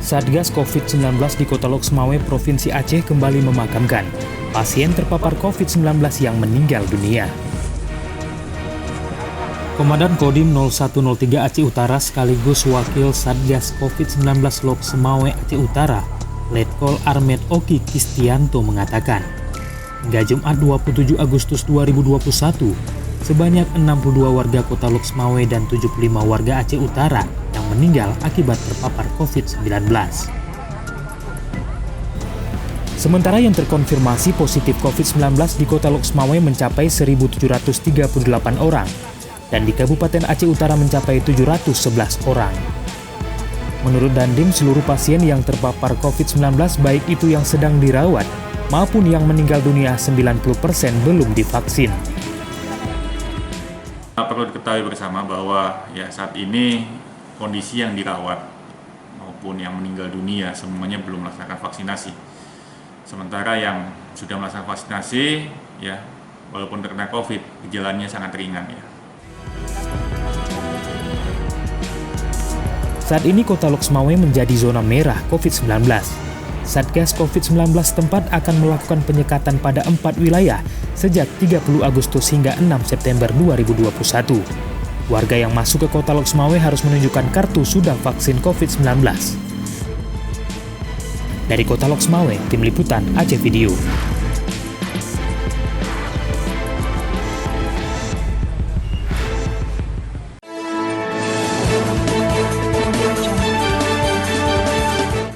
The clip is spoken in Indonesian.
Satgas COVID-19 di Kota Loksmawe, Provinsi Aceh kembali memakamkan pasien terpapar COVID-19 yang meninggal dunia. Komandan Kodim 0103 Aceh Utara sekaligus Wakil Satgas COVID-19 Loksmawe Aceh Utara, Letkol Armet Oki Kistianto mengatakan, hingga Jumat 27 Agustus 2021, sebanyak 62 warga Kota Loksmawe dan 75 warga Aceh Utara yang meninggal akibat terpapar COVID-19. Sementara yang terkonfirmasi positif COVID-19 di Kota Loksmawe mencapai 1.738 orang dan di Kabupaten Aceh Utara mencapai 711 orang. Menurut Dandim, seluruh pasien yang terpapar COVID-19 baik itu yang sedang dirawat maupun yang meninggal dunia 90% belum divaksin. Perlu diketahui bersama bahwa saat ini kondisi yang dirawat maupun yang meninggal dunia semuanya belum melaksanakan vaksinasi. Sementara yang sudah melaksanakan vaksinasi, walaupun terkena COVID, gejalanya sangat ringan. Saat ini Kota Loksmawe menjadi zona merah COVID-19. Satgas COVID-19 tempat akan melakukan penyekatan pada 4 wilayah sejak 30 Agustus hingga 6 September 2021. Warga yang masuk ke Kota Loksmawe harus menunjukkan kartu sudah vaksin COVID-19. Dari Kota Loksmawe, Tim Liputan Aceh Video.